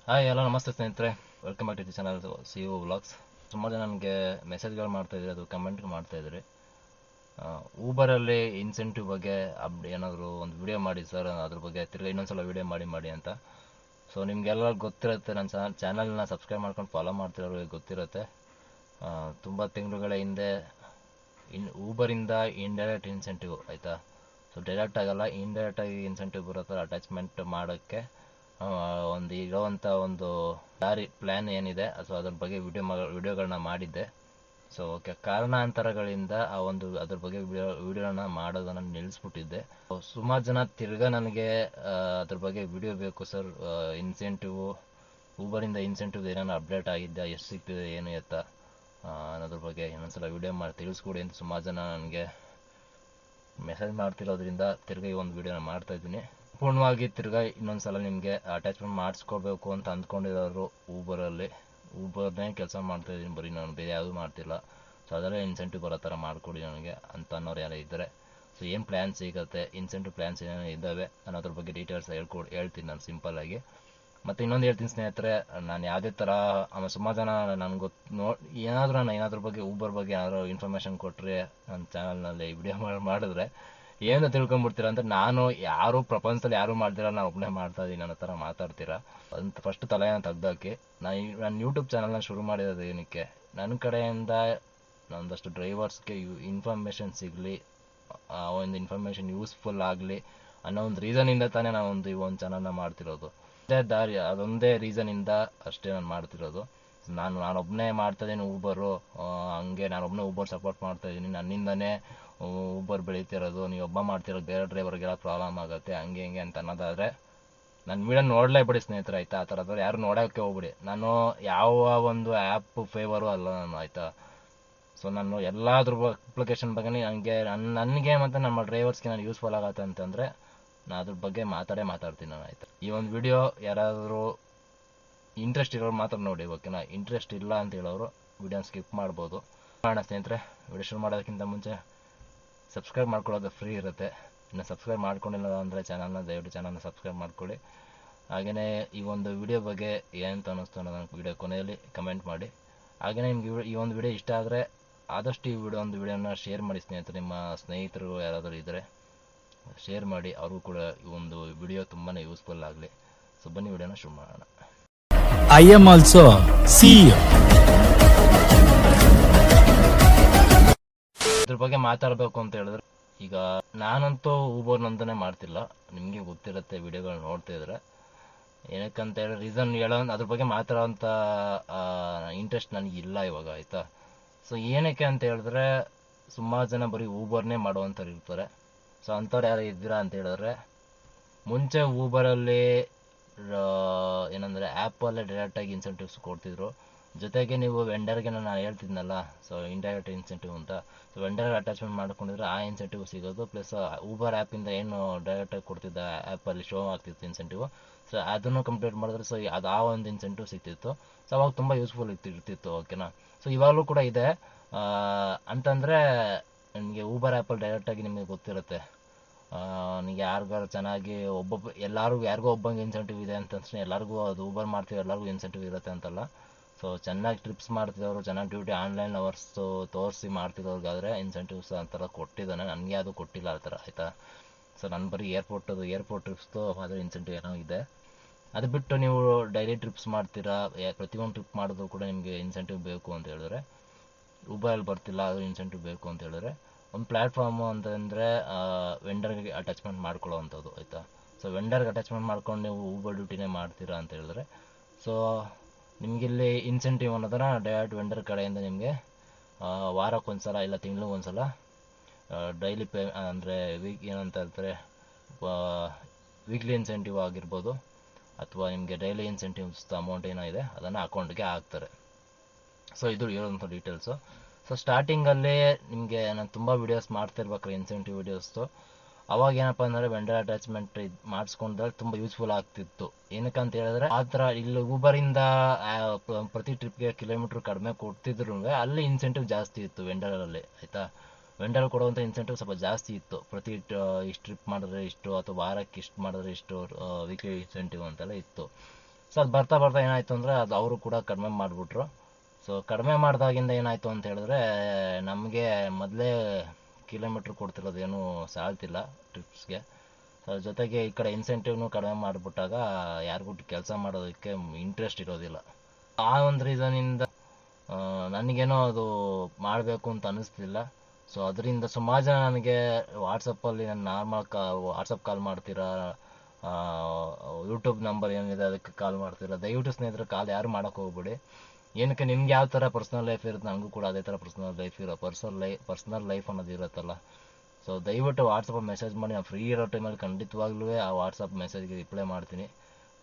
Hi ಎಲ್ಲ ನಮಸ್ತೆ ಸ್ನೇಹಿತರೆ, welcome back to the channel C U vlogs. ಸುಮಾರು ಜನ ನನಗೆ ಮೆಸೇಜ್ಗಳು ಮಾಡ್ತಾಯಿದ್ರಿ, ಅದು ಕಮೆಂಟ್ ಮಾಡ್ತಾಯಿದ್ರಿ. ಊಬರಲ್ಲಿ ಇನ್ಸೆಂಟಿವ್ ಬಗ್ಗೆ ಏನಾದರೂ ಒಂದು ವಿಡಿಯೋ ಮಾಡಿ ಸರ್, ಅದ್ರ ಬಗ್ಗೆ ತಿರ್ಗಿ ಇನ್ನೊಂದ್ಸಲ ವಿಡಿಯೋ ಮಾಡಿ ಅಂತ. ಸೊ ನಿಮಗೆಲ್ಲ ಗೊತ್ತಿರುತ್ತೆ, ನನ್ನ ಚಾನಲ್ನ ಸಬ್ಸ್ಕ್ರೈಬ್ ಮಾಡ್ಕೊಂಡು ಫಾಲೋ ಮಾಡ್ತಿರೋರಿಗೆ ಗೊತ್ತಿರುತ್ತೆ. ತುಂಬ ತಿಂಗಳುಗಳ ಹಿಂದೆ ಊಬರಿಂದ ಇಂಡೈರೆಕ್ಟ್ ಇನ್ಸೆಂಟಿವ್ ಆಯಿತಾ. ಸೊ ಡೈರೆಕ್ಟ್ ಆಗಲ್ಲ, ಇಂಡೈರೆಕ್ಟಾಗಿ ಇನ್ಸೆಂಟಿವ್ ಬರೋ ಥರ ಅಟ್ಯಾಚ್ಮೆಂಟ್ ಮಾಡೋಕ್ಕೆ ಇರೋವಂಥ ಒಂದು ದಾರಿ ಪ್ಲ್ಯಾನ್ ಏನಿದೆ, ಸೊ ಅದ್ರ ಬಗ್ಗೆ ವಿಡಿಯೋಗಳನ್ನ ಮಾಡಿದ್ದೆ. ಸೊ ಓಕೆ, ಕಾರಣಾಂತರಗಳಿಂದ ಅದ್ರ ಬಗ್ಗೆ ವಿಡಿಯೋನ ಮಾಡೋದನ್ನು ನಿಲ್ಲಿಸ್ಬಿಟ್ಟಿದ್ದೆ. ಸುಮಾರು ಜನ ತಿರ್ಗಾ ನನಗೆ ಅದ್ರ ಬಗ್ಗೆ ವಿಡಿಯೋ ಬೇಕು ಸರ್, ಇನ್ಸೆಂಟಿವ್ ಊಬರಿಂದ ಇನ್ಸೆಂಟಿವ್ ಏನಾದ್ರು ಅಪ್ಡೇಟ್ ಆಗಿದ್ದ, ಎಷ್ಟು ಸಿಗ್ತಿದೆ ಏನು ಎತ್ತ ಅನ್ನೋದ್ರ ಬಗ್ಗೆ ಇನ್ನೊಂದ್ಸಲ ವಿಡಿಯೋ ಮಾಡಿ ತಿಳಿಸ್ಕೊಡಿ ಅಂತ ಸುಮಾರು ಜನ ನನಗೆ ಮೆಸೇಜ್ ಮಾಡ್ತಿರೋದ್ರಿಂದ ತಿರ್ಗಾ ಈ ಒಂದು ವಿಡಿಯೋನ ಮಾಡ್ತಾಯಿದ್ದೀನಿ. ಪೂರ್ಣವಾಗಿ ತಿರ್ಗಾ ಇನ್ನೊಂದ್ಸಲ ನಿಮಗೆ ಅಟ್ಯಾಚ್ಮೆಂಟ್ ಮಾಡಿಸ್ಕೋಬೇಕು ಅಂತ ಅಂದ್ಕೊಂಡಿರೋರು ಊಬರ್ನೇ ಕೆಲಸ ಮಾಡ್ತಾಯಿದ್ದೀನಿ, ಬರೀ ನಾನು ಬೇರೆ ಯಾವುದೂ ಮಾಡ್ತಿಲ್ಲ. ಸೊ ಅದರಲ್ಲೇ ಇನ್ಸೆಂಟಿವ್ ಬರೋ ಥರ ಮಾಡಿಕೊಡಿ ನನಗೆ ಅಂತ ಅನ್ನೋರು ಯಾರು ಇದ್ದರೆ, ಸೊ ಏನು ಪ್ಲ್ಯಾನ್ ಸಿಗುತ್ತೆ, ಇನ್ಸೆಂಟಿವ್ ಪ್ಲ್ಯಾನ್ಸ್ ಏನೇನು ಇದ್ದಾವೆ ಅನ್ನೋದ್ರ ಬಗ್ಗೆ ಡೀಟೇಲ್ಸ್ ಹೇಳ್ತೀನಿ ನಾನು ಸಿಂಪಲ್ಲಾಗಿ. ಮತ್ತು ಇನ್ನೊಂದು ಹೇಳ್ತೀನಿ ಸ್ನೇಹಿತರೆ, ನಾನು ಯಾವುದೇ ಥರ ಸುಮಾರು ಜನ ನನಗೆ ನಾನು ಏನಾದ್ರ ಬಗ್ಗೆ ಊಬರ್ ಬಗ್ಗೆ ಏನಾದರೂ ಇನ್ಫಾರ್ಮೇಷನ್ ಕೊಟ್ಟರೆ ನನ್ನ ಚಾನಲ್ನಲ್ಲಿ ವಿಡಿಯೋ ಮಾಡಿದ್ರೆ ಏನು ತಿಳ್ಕೊಂಬಿಡ್ತೀರ ಅಂತ, ನಾನು ಪ್ರಪಂಚದಲ್ಲಿ ಯಾರೂ ಮಾಡ್ತೀರಾ, ನಾನು ಒಬ್ಬನೇ ಮಾಡ್ತಾ ಇದ್ದೀನಿ ಅನ್ನೋ ಥರ ಮಾತಾಡ್ತೀರಾ ಅಂತ ಫಸ್ಟ್ ತಲೆಯನ್ನು ತೆಗ್ದಾಕಿ. ನಾನು ಯೂಟ್ಯೂಬ್ ಚಾನಲ್ನ ಶುರು ಮಾಡಿರೋದು ಏನಕ್ಕೆ, ನನ್ನ ಕಡೆಯಿಂದ ಒಂದಷ್ಟು ಡ್ರೈವರ್ಸ್ಗೆ ಇನ್ಫಾರ್ಮೇಷನ್ ಸಿಗಲಿ, ಒಂದು ಇನ್ಫಾರ್ಮೇಷನ್ ಯೂಸ್ಫುಲ್ ಆಗಲಿ ಅನ್ನೋ ಒಂದು ರೀಸನಿಂದ ತಾನೇ ನಾನು ಈ ಒಂದು ಚಾನಲ್ನ ಮಾಡ್ತಿರೋದು. ಅದೊಂದೇ ರೀಸನಿಂದ ಅಷ್ಟೇ ನಾನು ಮಾಡ್ತಿರೋದು. ನಾನೊಬ್ಬನೇ ಮಾಡ್ತಾಯಿದ್ದೀನಿ ಊಬರು, ಹಂಗೆ ನಾನೊಬ್ಬನೇ ಊಬರ್ ಸಪೋರ್ಟ್ ಮಾಡ್ತಾಯಿದ್ದೀನಿ, ನನ್ನಿಂದನೇ ಊಬರ್ ಬೆಳೀತಿರೋದು, ನೀವು ಒಬ್ಬ ಮಾಡ್ತಿರೋದು ಬೇರೆ ಡ್ರೈವರ್ಗೆಲ್ಲ ಪ್ರಾಬ್ಲಮ್ ಆಗುತ್ತೆ ಹಂಗೆ ಹಿಂಗೆ ಅಂತ ಅನ್ನೋದಾದರೆ ನನ್ನ ವಿಡಿಯೋ ನೋಡಲೇಬಿಡಿ ಸ್ನೇಹಿತರೆ ಆಯಿತಾ. ಆ ಥರದವ್ರು ಯಾರು ನೋಡೋಕ್ಕೆ ಹೋಗ್ಬಿಡಿ. ನಾನು ಯಾವ ಒಂದು ಆ್ಯಪ್ ಫೇವರು ಅಲ್ಲ ನಾನು ಆಯಿತಾ. ಸೊ ನಾನು ಎಲ್ಲಾದ್ರ ಅಪ್ಲಿಕೇಶನ್ ಬಗ್ಗೆ ನನಗೆ ಮತ್ತು ನಮ್ಮ ಡ್ರೈವರ್ಸ್ಗೆ ನಾನು ಯೂಸ್ಫುಲ್ ಆಗತ್ತೆ ಅಂತಂದರೆ ನಾನು ಅದ್ರ ಬಗ್ಗೆ ಮಾತಾಡ್ತೀನಿ ನಾನು ಆಯಿತಾ. ಈ ಒಂದು ವಿಡಿಯೋ ಯಾರಾದರೂ ಇಂಟ್ರೆಸ್ಟ್ ಇರೋರು ಮಾತ್ರ ನೋಡಿ, ಓಕೆನಾ. ಇಂಟ್ರೆಸ್ಟ್ ಇಲ್ಲ ಅಂತ ಹೇಳೋರು ವಿಡಿಯೋನ ಸ್ಕಿಪ್ ಮಾಡ್ಬೋದು. ಮಾಡೋಣ ಸ್ನೇಹಿತರೆ, ವಿಡಿಯೋ ಶುರು ಮಾಡೋದಕ್ಕಿಂತ ಮುಂಚೆ ಸಬ್ಸ್ಕ್ರೈಬ್ ಮಾಡ್ಕೊಳ್ಳೋದು ಫ್ರೀ ಇರುತ್ತೆ. ಇನ್ನು ಸಬ್ಸ್ಕ್ರೈಬ್ ಮಾಡ್ಕೊಂಡಿಲ್ಲ ಅಂದರೆ ದಯವಿಟ್ಟು ಚಾನಲ್ನ ಸಬ್ಸ್ಕ್ರೈಬ್ ಮಾಡ್ಕೊಳ್ಳಿ. ಹಾಗೆಯೇ ಈ ಒಂದು ವಿಡಿಯೋ ಬಗ್ಗೆ ಏನಂತ ಅನ್ನಿಸ್ತು ಅನ್ನೋದನ್ನು ವಿಡಿಯೋ ಕೊನೆಯಲ್ಲಿ ಕಮೆಂಟ್ ಮಾಡಿ. ಹಾಗೆಯೇ ನಿಮ್ಗೆ ಈ ಒಂದು ವಿಡಿಯೋ ಇಷ್ಟ ಆದರೆ ಆದಷ್ಟು ಈ ವಿಡಿಯೋನ ಶೇರ್ ಮಾಡಿ ಸ್ನೇಹಿತರೆ. ನಿಮ್ಮ ಸ್ನೇಹಿತರು ಯಾರಾದರೂ ಇದ್ದರೆ ಶೇರ್ ಮಾಡಿ, ಅವ್ರಿಗೂ ಕೂಡ ಈ ಒಂದು ವಿಡಿಯೋ ತುಂಬಾ ಯೂಸ್ಫುಲ್ ಆಗಲಿ. ಸೊ ಬನ್ನಿ ವಿಡಿಯೋನ ಶುರು ಮಾಡೋಣ. I am also CEO. ಇದ್ರ ಬಗ್ಗೆ ಮಾತಾಡಬೇಕು ಅಂತ ಹೇಳಿದ್ರೆ, ಈಗ ನಾನಂತೂ ಊಬರ್ ನಂತನೇ ಮಾಡ್ತಿಲ್ಲ, ನಿಮಗೆ ಗೊತ್ತಿರುತ್ತೆ ವಿಡಿಯೋಗಳು ನೋಡ್ತಾ ಇದ್ರೆ. ಏನಕ್ಕಂತ ಹೇಳಿದ್ರೆ ರೀಸನ್ ಅದ್ರ ಬಗ್ಗೆ ಮಾತಾಡೋಂಥ ಇಂಟ್ರೆಸ್ಟ್ ನನಗಿಲ್ಲ ಇವಾಗ ಆಯಿತಾ. ಸೊ ಏನಕ್ಕೆ ಅಂತ ಹೇಳಿದ್ರೆ ಸುಮಾರು ಜನ ಬರೀ ಊಬರ್ನೇ ಮಾಡುವಂಥವ್ರು ಇರ್ತಾರೆ. ಸೊ ಅಂಥವ್ರು ಯಾರು ಇದ್ದೀರಾ ಅಂತ ಹೇಳಿದ್ರೆ, ಮುಂಚೆ ಊಬರಲ್ಲಿ ಏನಂದರೆ ಆ್ಯಪಲ್ಲೇ ಡೈರೆಕ್ಟಾಗಿ ಇನ್ಸೆಂಟಿವ್ಸ್ ಕೊಡ್ತಿದ್ರು. ಜೊತೆಗೆ ನೀವು ವೆಂಡರ್ಗೆ ನಾನು ಹೇಳ್ತಿದ್ನಲ್ಲ, ಸೊ ಇಂಡೈರೆಕ್ಟ್ ಇನ್ಸೆಂಟಿವ್ ಅಂತ. ಸೊ ವೆಂಡರ್ಗೆ ಅಟ್ಯಾಚ್ಮೆಂಟ್ ಮಾಡ್ಕೊಂಡಿದ್ರೆ ಆ ಇನ್ಸೆಂಟಿವ್ ಸಿಗೋದು, ಪ್ಲಸ್ ಊಬರ್ ಆ್ಯಪಿಂದ ಏನು ಡೈರೆಕ್ಟಾಗಿ ಕೊಡ್ತಿದ್ದ ಆ್ಯಪಲ್ಲಿ ಶೋ ಆಗ್ತಿತ್ತು ಇನ್ಸೆಂಟಿವ್, ಸೊ ಅದನ್ನು ಕಂಪ್ಲೀಟ್ ಮಾಡಿದ್ರೆ ಸೊ ಅದು ಆ ಒಂದು ಇನ್ಸೆಂಟಿವ್ ಸಿಗ್ತಿತ್ತು. ಸೊ ಅವಾಗ ತುಂಬ ಯೂಸ್ಫುಲ್ ಇರ್ತಿತ್ತು, ಓಕೆನಾ. ಸೊ ಇವಾಗಲೂ ಕೂಡ ಇದೆ ಅಂತಂದರೆ ನಿಮಗೆ ಊಬರ್ ಆ್ಯಪಲ್ಲಿ ಡೈರೆಕ್ಟಾಗಿ ನಿಮಗೆ ಗೊತ್ತಿರುತ್ತೆ. ನಿಮಗೆ ಯಾರಿಗಾರು ಚೆನ್ನಾಗಿ ಯಾರಿಗೋ ಒಬ್ಬಂಗೆ ಇನ್ಸೆಂಟಿವ್ ಇದೆ ಅಂತ ತಕ್ಷಣ ಎಲ್ಲರಿಗೂ ಅದು ಊಬರ್ ಮಾಡ್ತೀವಿ ಎಲ್ಲರಿಗೂ ಇನ್ಸೆಂಟಿವ್ ಇರುತ್ತೆ ಅಂತಲ್ಲ. ಸೊ ಚೆನ್ನಾಗಿ ಟ್ರಿಪ್ಸ್ ಮಾಡ್ತಿದ್ದವರು, ಚೆನ್ನಾಗಿ ಡ್ಯೂಟಿ ಆನ್ಲೈನ್ ಅವರ್ಸು ತೋರಿಸಿ ಮಾಡ್ತಿರೋರ್ಗಾದರೆ ಇನ್ಸೆಂಟಿವ್ಸ್ ಆ ಥರ ಕೊಟ್ಟಿದ್ದಾನೆ. ನನಗೆ ಅದು ಕೊಟ್ಟಿಲ್ಲ ಆ ಥರ ಆಯಿತಾ. ಸೊ ನಾನು ಬರೀ ಏರ್ಪೋರ್ಟ್ ಟ್ರಿಪ್ಸ್ದು ಅದರ ಇನ್ಸೆಂಟಿವ್ ಏನೋ ಇದೆ. ಅದು ಬಿಟ್ಟು ನೀವು ಡೈಲಿ ಟ್ರಿಪ್ಸ್ ಮಾಡ್ತೀರಾ, ಪ್ರತಿಯೊಂದು ಟ್ರಿಪ್ ಮಾಡಿದ್ರು ಕೂಡ ನಿಮಗೆ ಇನ್ಸೆಂಟಿವ್ ಬೇಕು ಅಂತ ಹೇಳಿದ್ರೆ, ಊಬರಲ್ಲಿ ಬರ್ತಿಲ್ಲ ಅದು ಇನ್ಸೆಂಟಿವ್ ಬೇಕು ಅಂತ ಹೇಳಿದ್ರೆ, ಒಂದು ಪ್ಲ್ಯಾಟ್ಫಾರ್ಮು ಅಂತಂದರೆ ವೆಂಡರ್ಗೆ ಅಟ್ಯಾಚ್ಮೆಂಟ್ ಮಾಡ್ಕೊಳ್ಳೋ ಅಂಥದ್ದು ಆಯಿತಾ. ಸೊ ವೆಂಡರ್ಗೆ ಅಟ್ಯಾಚ್ಮೆಂಟ್ ಮಾಡ್ಕೊಂಡು ನೀವು ಊಬರ್ ಡ್ಯೂಟಿನೇ ಮಾಡ್ತೀರಾ ಅಂತ ಹೇಳಿದ್ರೆ, ಸೊ ನಿಮಗಿಲ್ಲಿ ಇನ್ಸೆಂಟಿವ್ ಅನ್ನೋದನ್ನು ಡೈರೆಕ್ಟ್ ವೆಂಡರ್ ಕಡೆಯಿಂದ ನಿಮಗೆ ವಾರಕ್ಕೊಂದ್ಸಲ ಇಲ್ಲ ತಿಂಗಳಿಗೊಂದ್ಸಲ ಡೈಲಿ ಅಂದರೆ ಏನಂತ ಹೇಳ್ತಾರೆ, ವೀಕ್ಲಿ ಇನ್ಸೆಂಟಿವ್ ಆಗಿರ್ಬೋದು ಅಥವಾ ನಿಮಗೆ ಡೈಲಿ ಇನ್ಸೆಂಟಿವ್ಸ್ ಅಮೌಂಟ್ ಏನೋ ಇದೆ ಅದನ್ನು ಅಕೌಂಟ್ಗೆ ಹಾಕ್ತಾರೆ. ಸೊ ಇದು ಇರೋಂಥ ಡೀಟೇಲ್ಸು. ಸೊ ಸ್ಟಾರ್ಟಿಂಗಲ್ಲಿ ನಿಮಗೆ ನಾನು ತುಂಬ ವೀಡಿಯೋಸ್ ಮಾಡ್ತಿರ್ಬೇಕಾದ್ರೆ ಇನ್ಸೆಂಟಿವ್ ವೀಡಿಯೋಸ್ದು, ಅವಾಗ ಏನಪ್ಪ ಅಂದರೆ ವೆಂಡರ್ ಅಟ್ಯಾಚ್ಮೆಂಟ್ ಇದು ಮಾಡಿಸ್ಕೊಂಡ್ರೆ ತುಂಬ ಯೂಸ್ಫುಲ್ ಆಗ್ತಿತ್ತು. ಏನಕ್ಕಂತ ಹೇಳಿದ್ರೆ ಆ ಥರ ಇಲ್ಲಿ ಊಬರಿಂದ ಪ್ರತಿ ಟ್ರಿಪ್ಗೆ ಕಿಲೋಮೀಟ್ರ್ ಕಡಿಮೆ ಕೊಡ್ತಿದ್ರು ಅಲ್ಲಿ ಇನ್ಸೆಂಟಿವ್ ಜಾಸ್ತಿ ಇತ್ತು ವೆಂಡರಲ್ಲಿ ಆಯಿತಾ. ವೆಂಡರ್ ಕೊಡುವಂಥ ಇನ್ಸೆಂಟಿವ್ ಸ್ವಲ್ಪ ಜಾಸ್ತಿ ಇತ್ತು. ಪ್ರತಿ ಇಷ್ಟು ಟ್ರಿಪ್ ಮಾಡಿದ್ರೆ ಇಷ್ಟು, ಅಥವಾ ವಾರಕ್ಕೆ ಇಷ್ಟು ಮಾಡಿದ್ರೆ ಇಷ್ಟು ವೀಕ್ಲಿ ಇನ್ಸೆಂಟಿವ್ ಅಂತೆಲ್ಲ ಇತ್ತು. ಸೊ ಅದು ಬರ್ತಾ ಬರ್ತಾ ಏನಾಯಿತು ಅಂದರೆ ಅದು ಅವರು ಕೂಡ ಕಡಿಮೆ ಮಾಡಿಬಿಟ್ರು. ಸೊ ಕಡಿಮೆ ಮಾಡಿದಾಗಿಂದ ಏನಾಯಿತು ಅಂತ ಹೇಳಿದ್ರೆ ನಮಗೆ ಮೊದಲೇ ಕಿಲೋಮೀಟ್ರ್ ಕೊಡ್ತಿರೋದು ಏನೂ ಸಾಲ್ತಿಲ್ಲ ಟ್ರಿಪ್ಸ್ಗೆ. ಸೊ ಜೊತೆಗೆ ಈ ಕಡೆ ಇನ್ಸೆಂಟಿವ್ನು ಕಡಿಮೆ ಮಾಡಿಬಿಟ್ಟಾಗ ಯಾರಿಗೂ ಕೆಲಸ ಮಾಡೋದಕ್ಕೆ ಇಂಟ್ರೆಸ್ಟ್ ಇರೋದಿಲ್ಲ. ಆ ಒಂದು ರೀಸನಿಂದ ನನಗೇನೋ ಅದು ಮಾಡಬೇಕು ಅಂತ ಅನ್ನಿಸ್ತಿಲ್ಲ. ಸೊ ಅದರಿಂದ ಸುಮಾರು ಜನ ನನಗೆ ವಾಟ್ಸಪ್ಪಲ್ಲಿ ನಾನು ನಾರ್ಮಲ್ ವಾಟ್ಸಪ್ ಕಾಲ್ ಮಾಡ್ತೀರಾ, ಯೂಟ್ಯೂಬ್ ನಂಬರ್ ಏನಿದೆ ಅದಕ್ಕೆ ಕಾಲ್ ಮಾಡ್ತೀರಾ. ದಯವಿಟ್ಟು ಸ್ನೇಹಿತರೆ ಕಾಲ್ ಯಾರು ಮಾಡೋಕ್ಕೆ ಹೋಗ್ಬೇಡಿ. ಏನಕ್ಕೆ ನಿಮ್ಗೆ ಯಾವ ಥರ ಪರ್ಸ್ನಲ್ ಲೈಫ್ ಇರುತ್ತೆ ನನಗೂ ಕೂಡ ಅದೇ ಥರ ಪರ್ಸ್ನಲ್ ಲೈಫ್ ಅನ್ನೋದು ಇರುತ್ತಲ್ಲ. ಸೊ ದಯವಿಟ್ಟು ವಾಟ್ಸಪ್ ಮೆಸೇಜ್ ಮಾಡಿ. ನಾನು ಫ್ರೀ ಇರೋ ಟೈಮಲ್ಲಿ ಖಂಡಿತವಾಗ್ಲೂ ಆ ವಾಟ್ಸಪ್ ಮೆಸೇಜ್ಗೆ ರಿಪ್ಲೈ ಮಾಡ್ತೀನಿ.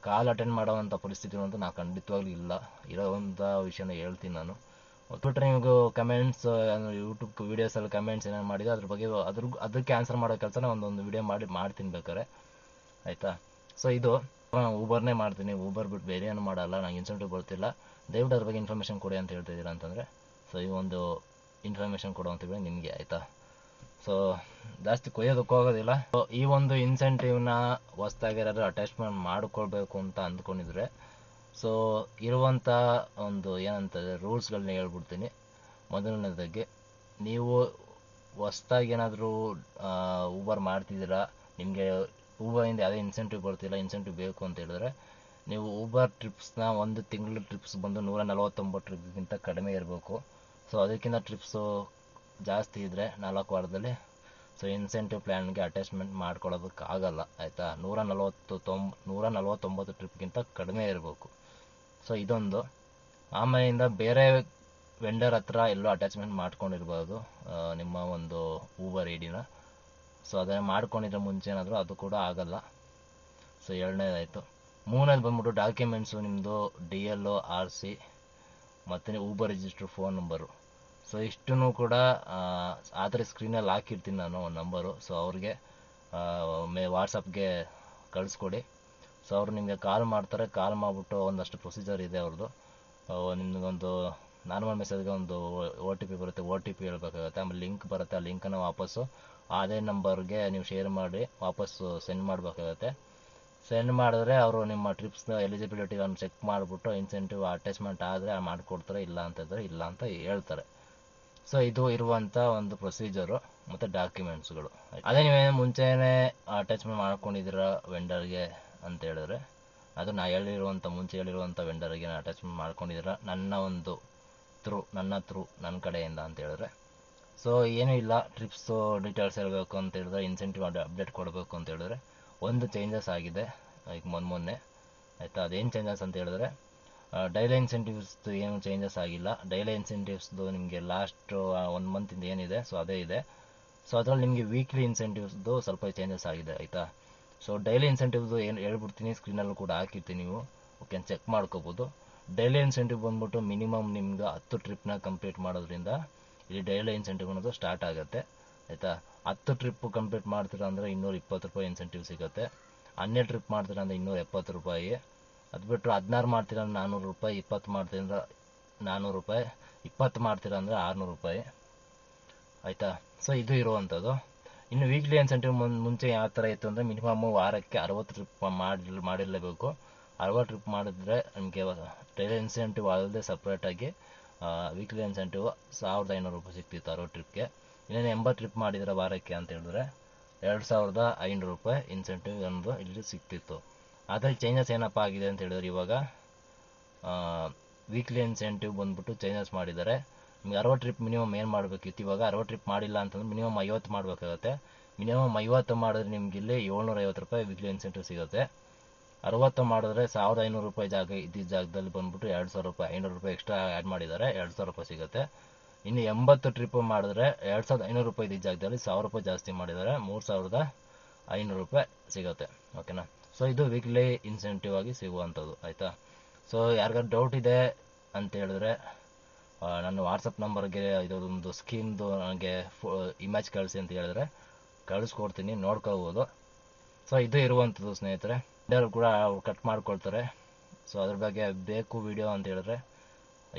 ಕಾಲ್ ಅಟೆಂಡ್ ಮಾಡೋವಂಥ ಪರಿಸ್ಥಿತಿ ಅಂತೂ ನಾನು ಖಂಡಿತವಾಗ್ಲೂ ಇಲ್ಲ. ಇರೋವಂಥ ವಿಷಯನ ಹೇಳ್ತೀನಿ ನಾನು. ಬಿಟ್ಟರೆ ನಿಮಗೂ ಕಮೆಂಟ್ಸ್ ಯೂಟ್ಯೂಬ್ ವೀಡಿಯೋಸಲ್ಲಿ ಕಮೆಂಟ್ಸ್ ಏನೇನು ಮಾಡಿದೆ ಅದ್ರ ಬಗ್ಗೆ ಅದಕ್ಕೆ ಆನ್ಸರ್ ಮಾಡೋ ಕೆಲಸನ ಒಂದೊಂದು ವೀಡಿಯೋ ಮಾಡ್ತೀನಿ ಬೇಕಾರೆ, ಆಯಿತಾ. ಸೊ ಇದು ಊಬರ್ನೇ ಮಾಡ್ತೀನಿ. ಊಬರ್ ಬಿಟ್ಟು ಬೇರೆ ಏನು ಮಾಡಲ್ಲ. ನಂಗೆ ಇನ್ಸೆಂಟಿವ್ ಬರ್ತಿಲ್ಲ. ದಯವಿಟ್ಟು ಅದ್ರ ಬಗ್ಗೆ ಇನ್ಫಾರ್ಮೇಷನ್ ಕೊಡಿ ಅಂತ ಹೇಳ್ತಿದ್ದೀರಾ ಅಂತಂದರೆ, ಸೊ ಈ ಒಂದು ಇನ್ಫಾರ್ಮೇಷನ್ ಕೊಡುವಂಥದ್ದು ನಿಮಗೆ, ಆಯಿತಾ. ಸೊ ಜಾಸ್ತಿ ಕೊಯ್ಯೋದಕ್ಕೆ ಹೋಗೋದಿಲ್ಲ. ಸೊ ಈ ಒಂದು ಇನ್ಸೆಂಟಿವ್ನ ಹೊಸ್ದಾಗಿ ಯಾರಾದರೂ ಅಟ್ಯಾಚ್ಮೆಂಟ್ ಮಾಡ್ಕೊಳ್ಬೇಕು ಅಂತ ಅಂದ್ಕೊಂಡಿದ್ರೆ, ಸೊ ಇರುವಂಥ ಒಂದು ಏನಂತಂದರೆ ರೂಲ್ಸ್ಗಳನ್ನ ಹೇಳ್ಬಿಡ್ತೀನಿ. ಮೊದಲನೇದಾಗಿ, ನೀವು ಹೊಸ್ದಾಗಿ ಏನಾದರೂ ಊಬರ್ ಮಾಡ್ತಿದ್ದೀರಾ, ನಿಮಗೆ ಊಬರಿಂದ ಯಾವುದೇ ಇನ್ಸೆಂಟಿವ್ ಬರ್ತಿಲ್ಲ, ಇನ್ಸೆಂಟಿವ್ ಬೇಕು ಅಂತ ಹೇಳಿದ್ರೆ ನೀವು ಊಬರ್ ಟ್ರಿಪ್ಸ್ನ ಒಂದು ತಿಂಗಳ ಟ್ರಿಪ್ಸ್ ಬಂದು 149 ಟ್ರಿಪ್ಗಿಂತ ಕಡಿಮೆ ಇರಬೇಕು. ಸೊ ಅದಕ್ಕಿಂತ ಟ್ರಿಪ್ಸು ಜಾಸ್ತಿ ಇದ್ದರೆ 4 ವಾರದಲ್ಲಿ ಸೊ ಇನ್ಸೆಂಟಿವ್ ಪ್ಲ್ಯಾನ್ಗೆ ಅಟ್ಯಾಚ್ಮೆಂಟ್ ಮಾಡ್ಕೊಳ್ಳೋದಕ್ಕಾಗಲ್ಲ, ಆಯಿತಾ. 149 ಟ್ರಿಪ್ಗಿಂತ ಕಡಿಮೆ ಇರಬೇಕು. ಸೊ ಇದೊಂದು. ಆಮೇಲಿಂದ ಬೇರೆ ವೆಂಡರ್ ಹತ್ರ ಎಲ್ಲೋ ಅಟ್ಯಾಚ್ಮೆಂಟ್ ಮಾಡ್ಕೊಂಡಿರ್ಬೋದು ನಿಮ್ಮ ಒಂದು ಊಬರ್ ಐಡಿನ. ಸೊ ಅದನ್ನು ಮಾಡ್ಕೊಂಡಿದ್ರೆ ಮುಂಚೆ ಏನಾದರೂ ಅದು ಕೂಡ ಆಗಲ್ಲ. ಸೊ ಎರಡನೇದಾಯಿತು. ಮೂರನೇದು ಬಂದ್ಬಿಟ್ಟು ಡಾಕ್ಯುಮೆಂಟ್ಸು, ನಿಮ್ಮದು DL, RC ಮತ್ತು Uber register phone number. So ಇಷ್ಟೂ ಕೂಡ ಆದರೆ ಸ್ಕ್ರೀನಲ್ಲಿ ಹಾಕಿರ್ತೀನಿ ನಾನು ಒಂದು ನಂಬರು. ಸೊ ಅವ್ರಿಗೆ ವಾಟ್ಸಪ್ಗೆ ಕಳಿಸ್ಕೊಡಿ. ಸೊ ಅವರು ನಿಮಗೆ ಕಾಲ್ ಮಾಡ್ತಾರೆ. ಕಾಲ್ ಮಾಡಿಬಿಟ್ಟು ಒಂದಷ್ಟು ಪ್ರೊಸೀಜರ್ ಇದೆ ಅವ್ರದ್ದು. ನಿಮಗೊಂದು ನಾರ್ಮಲ್ ಮೆಸೇಜ್ಗೆ ಒಂದು OTP ಬರುತ್ತೆ, OTP ಹೇಳ್ಬೇಕಾಗುತ್ತೆ. ಆಮೇಲೆ ಲಿಂಕ್ ಬರುತ್ತೆ, ಆ ಲಿಂಕನ್ನು ವಾಪಸ್ಸು ಅದೇ ನಂಬರ್ಗೆ ನೀವು ಶೇರ್ ಮಾಡಿ ವಾಪಸ್ಸು ಸೆಂಡ್ ಮಾಡಬೇಕಾಗತ್ತೆ. ಸೆಂಡ್ ಮಾಡಿದ್ರೆ ಅವರು ನಿಮ್ಮ ಟ್ರಿಪ್ಸ್ನ ಎಲಿಜಿಬಿಲಿಟಿಗಳನ್ನು ಚೆಕ್ ಮಾಡಿಬಿಟ್ಟು ಇನ್ಸೆಂಟಿವ್ ಅಟ್ಯಾಚ್ಮೆಂಟ್ ಆದರೆ ಮಾಡಿಕೊಡ್ತಾರೆ, ಇಲ್ಲ ಅಂತಂದರೆ ಇಲ್ಲ ಅಂತ ಹೇಳ್ತಾರೆ. ಸೊ ಇದು ಇರುವಂಥ ಒಂದು ಪ್ರೊಸೀಜರು ಮತ್ತು ಡಾಕ್ಯುಮೆಂಟ್ಸ್ಗಳು. ಅದೇ ನೀವೇನು ಮುಂಚೆನೇ ಅಟ್ಯಾಚ್ಮೆಂಟ್ ಮಾಡ್ಕೊಂಡಿದ್ದೀರಾ ವೆಂಡರ್ಗೆ ಅಂತ ಹೇಳಿದ್ರೆ, ಅದು ಮುಂಚೆ ಹೇಳಿರುವಂಥ ವೆಂಡರ್ಗೆ ಅಟ್ಯಾಚ್ಮೆಂಟ್ ಮಾಡ್ಕೊಂಡಿದ್ದೀರಾ ನನ್ನ ಕಡೆಯಿಂದ ಅಂತ ಹೇಳಿದ್ರೆ, ಸೊ ಏನೂ ಇಲ್ಲ. ಟ್ರಿಪ್ಸು ಡೀಟೇಲ್ಸ್ ಹೇಳಬೇಕು ಅಂತ ಹೇಳಿದ್ರೆ, ಇನ್ಸೆಂಟಿವ್ ಅಪ್ಡೇಟ್ ಕೊಡಬೇಕು ಅಂತ ಹೇಳಿದ್ರೆ, ಒಂದು ಚೇಂಜಸ್ ಆಗಿದೆ ಈಗ ಮೊನ್ನೆ, ಆಯಿತಾ. ಅದೇನು ಚೇಂಜಸ್ ಅಂತ ಹೇಳಿದ್ರೆ, ಡೈಲಿ ಇನ್ಸೆಂಟಿವ್ಸ್ದು ಏನು ಚೇಂಜಸ್ ಆಗಿಲ್ಲ. ಡೈಲಿ ಇನ್ಸೆಂಟಿವ್ಸ್ದು ನಿಮಗೆ ಲಾಸ್ಟ್ 1 ಮಂತಿಂದ ಏನಿದೆ ಸೊ ಅದೇ ಇದೆ. ಸೊ ಅದರಲ್ಲಿ ನಿಮಗೆ ವೀಕ್ಲಿ ಇನ್ಸೆಂಟಿವ್ಸ್ದು ಸ್ವಲ್ಪ ಚೇಂಜಸ್ ಆಗಿದೆ, ಆಯಿತಾ. ಸೊ ಡೈಲಿ ಇನ್ಸೆಂಟಿವ್ದು ಏನು ಹೇಳ್ಬಿಡ್ತೀನಿ, ಸ್ಕ್ರೀನಲ್ಲೂ ಕೂಡ ಹಾಕಿರ್ತೀನಿ, ನೀವು ಓಕೆ ಚೆಕ್ ಮಾಡ್ಕೋಬೋದು. ಡೈಲಿ ಇನ್ಸೆಂಟಿವ್ ಬಂದ್ಬಿಟ್ಟು ಮಿನಿಮಮ್ ನಿಮ್ಗೆ 10 ಟ್ರಿಪ್ನ ಕಂಪ್ಲೀಟ್ ಮಾಡೋದ್ರಿಂದ ಇಲ್ಲಿ ಡೈಲಿ ಇನ್ಸೆಂಟಿವ್ ಅನ್ನೋದು ಸ್ಟಾರ್ಟ್ ಆಗುತ್ತೆ, ಆಯಿತಾ. 10 ಟ್ರಿಪ್ ಕಂಪ್ಲೀಟ್ ಮಾಡ್ತೀರಾ ಅಂದರೆ 220 ರೂಪಾಯಿ ಇನ್ಸೆಂಟಿವ್ ಸಿಗುತ್ತೆ. 12 ಟ್ರಿಪ್ ಮಾಡ್ತೀರಾ ಅಂದರೆ 270 ರೂಪಾಯಿ. ಅದು ಬಿಟ್ಟರು 16 ಮಾಡ್ತೀರಾ ಅಂದರೆ 400 ರೂಪಾಯಿ, 20 ಮಾಡ್ತೀರಾ ಅಂದರೆ 400 ರೂಪಾಯಿ, 20 ಮಾಡ್ತೀರಾ ಅಂದರೆ 600 ರೂಪಾಯಿ, ಆಯಿತಾ. ಸೊ ಇದು ಇರುವಂಥದ್ದು. ಇನ್ನು ವೀಕ್ಲಿ ಇನ್ಸೆಂಟಿವ್ ಮುಂಚೆ ಯಾವ ಥರ ಇತ್ತು ಅಂದರೆ, ಮಿನಿಮಮ್ ವಾರಕ್ಕೆ 60 ಟ್ರಿಪ್ ಮಾಡಿರಲೇಬೇಕು. 60 ಟ್ರಿಪ್ ಮಾಡಿದ್ರೆ ನಿಮಗೆ ಡೈಲಿ ಇನ್ಸೆಂಟಿವ್ ಅಲ್ಲದೆ ಸಪ್ರೇಟಾಗಿ ವೀಕ್ಲಿ ಇನ್ಸೆಂಟಿವ್ 1500 ರೂಪಾಯಿ ಸಿಗ್ತಿತ್ತು 60 ಟ್ರಿಪ್ಗೆ. ಇನ್ನೇನು 80 ಟ್ರಿಪ್ ಮಾಡಿದರೆ ವಾರಕ್ಕೆ ಅಂತ ಹೇಳಿದ್ರೆ 2500 ರೂಪಾಯಿ ಇನ್ಸೆಂಟಿವ್ ಅನ್ನೋದು ಇಲ್ಲಿ ಸಿಗ್ತಿತ್ತು. ಆದರೆ ಚೇಂಜಸ್ ಏನಪ್ಪ ಆಗಿದೆ ಅಂತ ಹೇಳಿದ್ರೆ, ಇವಾಗ ವೀಕ್ಲಿ ಇನ್ಸೆಂಟಿವ್ ಬಂದ್ಬಿಟ್ಟು ಚೇಂಜಸ್ ಮಾಡಿದ್ದಾರೆ. ನಿಮಗೆ 60 ಟ್ರಿಪ್ ಮಿನಿಮಮ್ ಏನು ಮಾಡಬೇಕಿತ್ತು, ಇವಾಗ 60 ಟ್ರಿಪ್ ಮಾಡಿಲ್ಲ ಅಂತಂದ್ರೆ ಮಿನಿಮಮ್ 50 ಮಾಡಬೇಕಾಗುತ್ತೆ. ಮಿನಿಮಮ್ 50 ಮಾಡಿದ್ರೆ ನಿಮ್ಗೆ ಇಲ್ಲಿ 750 ರೂಪಾಯಿ ವೀಕ್ಲಿ ಇನ್ಸೆಂಟಿವ್ ಸಿಗುತ್ತೆ. 60 ಮಾಡಿದ್ರೆ 1500 ರೂಪಾಯಿ ಇದ್ದಿದ್ದ ಜಾಗದಲ್ಲಿ ಬಂದ್ಬಿಟ್ಟು 2000 ರೂಪಾಯಿ 500 ರೂಪಾಯಿ ಎಕ್ಸ್ಟ್ರಾ ಆ್ಯಡ್ ಮಾಡಿದ್ದಾರೆ, 2000 ರೂಪಾಯಿ ಸಿಗುತ್ತೆ. ಇನ್ನು 80 ಟ್ರಿಪ್ ಮಾಡಿದ್ರೆ 2500 ರೂಪಾಯಿ ಇದ್ದಿದ್ದ ಜಾಗದಲ್ಲಿ 1000 ರೂಪಾಯಿ ಜಾಸ್ತಿ ಮಾಡಿದ್ದಾರೆ, 3500 ರೂಪಾಯಿ ಸಿಗುತ್ತೆ, ಓಕೆನಾ. ಸೊ ಇದು ವೀಕ್ಲಿ ಇನ್ಸೆಂಟಿವ್ ಆಗಿ ಸಿಗುವಂಥದ್ದು, ಆಯಿತಾ. ಸೊ ಯಾರಿಗಾದ್ರು ಡೌಟ್ ಇದೆ ಅಂತ ಹೇಳಿದ್ರೆ ನನ್ನ ವಾಟ್ಸಪ್ ನಂಬರ್ಗೆ ಇದೊಂದು ಸ್ಕೀಮ್ದು ನನಗೆ ಇಮೇಜ್ ಕಳಿಸಿ ಅಂತ ಹೇಳಿದ್ರೆ ಕಳಿಸ್ಕೊಡ್ತೀನಿ, ನೋಡ್ಕೋಬೋದು. ಸೊ ಇದು ಇರುವಂಥದ್ದು ಸ್ನೇಹಿತರೆ. ಎಲ್ಲರೂ ಕೂಡ ಕಟ್ ಮಾಡ್ಕೊಳ್ತಾರೆ. ಸೊ ಅದ್ರ ಬಗ್ಗೆ ಬೇಕು ವಿಡಿಯೋ ಅಂತ ಹೇಳಿದ್ರೆ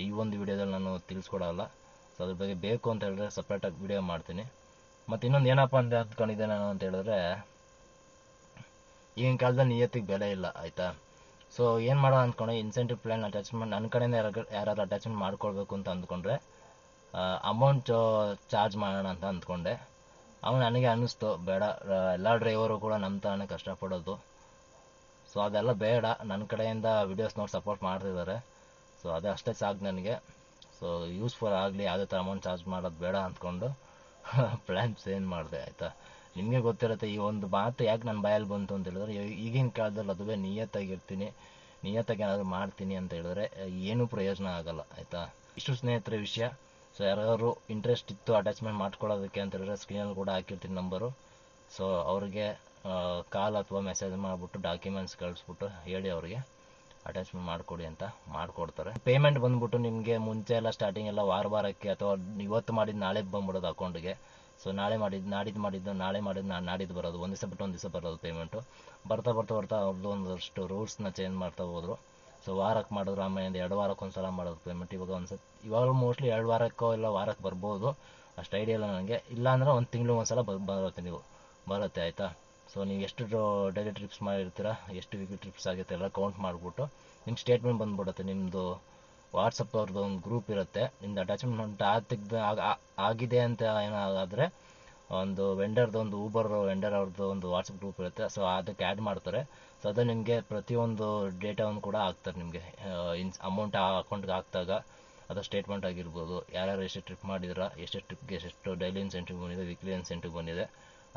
ಈ ಒಂದು ವಿಡಿಯೋದಲ್ಲಿ ನಾನು ತಿಳಿಸ್ಕೊಡಲ್ಲ. ಸೊ ಅದ್ರ ಬಗ್ಗೆ ಬೇಕು ಅಂತ ಹೇಳಿದ್ರೆ ಸಪ್ರೇಟಾಗಿ ವಿಡಿಯೋ ಮಾಡ್ತೀನಿ. ಮತ್ತು ಇನ್ನೊಂದು ಏನಪ್ಪ ಅಂತ ಅಂದ್ಕೊಂಡಿದ್ದೆ ನಾನು ಅಂತ ಹೇಳಿದ್ರೆ, ಈಗಿನ ಕಾಲದಲ್ಲಿ ನಿಯತ್ತಿಗೆ ಬೆಲೆ ಇಲ್ಲ, ಆಯಿತಾ. ಸೊ ಏನು ಮಾಡೋಣ ಅಂದ್ಕೊಂಡೆ, ಇನ್ಸೆಂಟಿವ್ ಪ್ಲ್ಯಾನ್ ಅಟ್ಯಾಚ್ಮೆಂಟ್ ನನ್ನ ಕಡೆಯಿಂದ ಯಾರಾದ್ರೂ ಅಟ್ಯಾಚ್ಮೆಂಟ್ ಮಾಡ್ಕೊಳ್ಬೇಕು ಅಂತ ಅಂದ್ಕೊಂಡ್ರೆ ಅಮೌಂಟ್ ಚಾರ್ಜ್ ಮಾಡೋಣ ಅಂತ ಅಂದ್ಕೊಂಡೆ. ಅವಾಗ ನನಗೆ ಅನ್ನಿಸ್ತು ಬೇಡ, ಎಲ್ಲ ಡ್ರೈವರು ಕೂಡ ನಮ್ಮ ಥರನೇ ಕಷ್ಟಪಡೋದು, ಸೊ ಅದೆಲ್ಲ ಬೇಡ, ನನ್ನ ಕಡೆಯಿಂದ ವಿಡಿಯೋಸ್ ನೋಡಿ ಸಪೋರ್ಟ್ ಮಾಡ್ತಿದ್ದಾರೆ, ಸೊ ಅದೇ ಅಷ್ಟೇ ಸಾಕು ನನಗೆ. ಸೊ ಯೂಸ್ಫುಲ್ ಆಗಲಿ, ಯಾವುದೇ ಥರ ಅಮೌಂಟ್ ಚಾರ್ಜ್ ಮಾಡೋದು ಬೇಡ ಅಂದ್ಕೊಂಡು ಪ್ಲ್ಯಾನ್ ಚೇಂಜ್ ಮಾಡಿದೆ ಆಯಿತಾ. ನಿಮಗೆ ಗೊತ್ತಿರುತ್ತೆ ಈ ಒಂದು ಮಾತು ಯಾಕೆ ನನ್ನ ಬಾಯಲ್ಲಿ ಬಂತು ಅಂತ ಹೇಳಿದ್ರೆ, ಈಗಿನ ಕಾಲದಲ್ಲಿ ಅದುವೇ ನಿಯತ್ತಾಗಿರ್ತೀನಿ, ನಿಯತ್ತಾಗಿ ಏನಾದರೂ ಮಾಡ್ತೀನಿ ಅಂತ ಹೇಳಿದ್ರೆ ಏನೂ ಪ್ರಯೋಜನ ಆಗಲ್ಲ ಆಯಿತಾ. ಇಷ್ಟು ಸ್ನೇಹಿತರ ವಿಷಯ. ಸೊ ಯಾರಾದ್ರು ಇಂಟ್ರೆಸ್ಟ್ ಇತ್ತು ಅಟ್ಯಾಚ್ಮೆಂಟ್ ಮಾಡ್ಕೊಳ್ಳೋದಕ್ಕೆ ಅಂತ ಹೇಳಿದ್ರೆ ಸ್ಕ್ರೀನಲ್ಲಿ ಕೂಡ ಹಾಕಿರ್ತೀನಿ ನಂಬರು. ಸೊ ಅವ್ರಿಗೆ ಕಾಲ್ ಅಥವಾ ಮೆಸೇಜ್ ಮಾಡಿಬಿಟ್ಟು ಡಾಕ್ಯುಮೆಂಟ್ಸ್ ಕಳಿಸ್ಬಿಟ್ಟು ಹೇಳಿ ಅವ್ರಿಗೆ ಅಟ್ಯಾಚ್ಮೆಂಟ್ ಮಾಡಿಕೊಡಿ ಅಂತ ಮಾಡಿಕೊಡ್ತಾರೆ. ಪೇಮೆಂಟ್ ಬಂದ್ಬಿಟ್ಟು ನಿಮಗೆ ಮುಂಚೆ ಎಲ್ಲ ಸ್ಟಾರ್ಟಿಂಗ್ ಎಲ್ಲ ವಾರಕ್ಕೆ ಅಥವಾ ಇವತ್ತು ಮಾಡಿದ್ದು ನಾಳೆ ಬಂದ್ಬಿಡೋದು ಅಕೌಂಟಿಗೆ. ಸೊ ನಾಡಿದ್ದು ಮಾಡಿದ್ದು ನಾಡಿದ್ದು ಬರೋದು, ಒಂದು ದಿವಸ ಬಿಟ್ಟು ಒಂದು ದಿವಸ ಬರೋದು ಪೇಮೆಂಟು. ಬರ್ತಾ ಅವ್ರದ್ದು ಒಂದಷ್ಟು ರೂಲ್ಸ್ನ ಚೇಂಜ್ ಮಾಡ್ತಾ ಹೋದರು. ಸೊ ವಾರಕ್ಕೆ ಮಾಡಿದ್ರು, ಆಮೇಲೆ 2 ವಾರಕ್ಕೆ ಒಂದು ಸಲ ಮಾಡೋದು ಪೇಮೆಂಟ್. ಇವಾಗ ಮೋಸ್ಟ್ಲಿ 2 ವಾರಕ್ಕೋ ಇಲ್ಲ ವಾರಕ್ಕೆ ಬರ್ಬೋದು, ಅಷ್ಟು ಐಡಿಯಾ ಇಲ್ಲ ನನಗೆ. ಇಲ್ಲಾಂದರೆ 1 ತಿಂಗ್ಳಿಗೆ ಒಂದು ಸಲ ಬರುತ್ತೆ ಆಯಿತಾ. ಸೊ ನೀವು ಎಷ್ಟು ಡೈಲಿ ಟ್ರಿಪ್ಸ್ ಮಾಡಿರ್ತೀರ, ಎಷ್ಟು ವೀಕ್ಲಿ ಟ್ರಿಪ್ಸ್ ಆಗುತ್ತೆ ಎಲ್ಲ ಕೌಂಟ್ ಮಾಡಿಬಿಟ್ಟು ನಿಮ್ಗೆ ಸ್ಟೇಟ್ಮೆಂಟ್ ಬಂದ್ಬಿಡುತ್ತೆ. ನಿಮ್ಮದು ವಾಟ್ಸಪ್ ಅವ್ರದ್ದು ಒಂದು ಗ್ರೂಪ್ ಇರುತ್ತೆ, ನಿಮ್ದು ಅಟ್ಯಾಚ್ಮೆಂಟ್ ಆಗಿದೆ ಅಂತ ಏನಾದರೆ ಒಂದು ವೆಂಡರ್ದು, ಒಂದು ಊಬರ್ ವೆಂಡರ್ ಅವ್ರದ್ದು ಒಂದು ವಾಟ್ಸಪ್ ಗ್ರೂಪ್ ಇರುತ್ತೆ. ಸೊ ಅದಕ್ಕೆ ಆ್ಯಡ್ ಮಾಡ್ತಾರೆ. ಸೊ ಅದು ನಿಮಗೆ ಪ್ರತಿಯೊಂದು ಡೇಟಾವನ್ನು ಕೂಡ ಹಾಕ್ತಾರೆ ನಿಮಗೆ. ಅಮೌಂಟ್ ಆ ಅಕೌಂಟ್ಗೆ ಹಾಕಿದಾಗ ಅದು ಸ್ಟೇಟ್ಮೆಂಟ್ ಆಗಿರ್ಬೋದು, ಯಾರ್ಯಾರು ಎಷ್ಟು ಟ್ರಿಪ್ ಮಾಡಿದ್ರ, ಎಷ್ಟು ಟ್ರಿಪ್ಗೆ ಎಷ್ಟು ಡೈಲಿ ಇನ್ಸೆಂಟಿವ್ ಬಂದಿದೆ, ವೀಕ್ಲಿ ಇನ್ಸೆಂಟಿವ್ ಬಂದಿದೆ,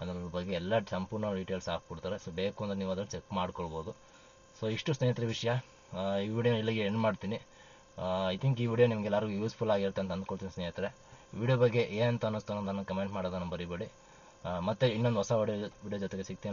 ಅದ್ರ ಬಗ್ಗೆ ಎಲ್ಲ ಸಂಪೂರ್ಣ ಡೀಟೇಲ್ಸ್ ಹಾಕ್ಬಿಡ್ತಾರೆ. ಸೊ ಬೇಕು ಅಂದರೆ ನೀವು ಅದನ್ನು ಚೆಕ್ ಮಾಡ್ಕೊಳ್ಬೋದು. ಸೊ ಇಷ್ಟು ಸ್ನೇಹಿತರ ವಿಷಯ. ಈ ವಿಡಿಯೋ ಇಲ್ಲಿಗೆ ಎಂಡ್ ಮಾಡ್ತೀನಿ. ಐ ಥಿಂಕ್ ಈ ವಿಡಿಯೋ ನಿಮಗೆಲ್ಲರಿಗೂ ಯೂಸ್ಫುಲ್ ಆಗಿರುತ್ತೆ ಅಂತ ಅಂದ್ಕೊಳ್ತೀನಿ ಸ್ನೇಹಿತರೆ. ವಿಡಿಯೋ ಬಗ್ಗೆ ಏನಂತ ಅನ್ನಿಸ್ತು ಅನ್ನೋದನ್ನು ಕಮೆಂಟ್ ಮಾಡೋದನ್ನು ಬರಿಬೇಡಿ. ಮತ್ತೆ ಇನ್ನೊಂದು ಹೊಸ ವಿಡಿಯೋ ಜೊತೆಗೆ ಸಿಗ್ತೀನಿ.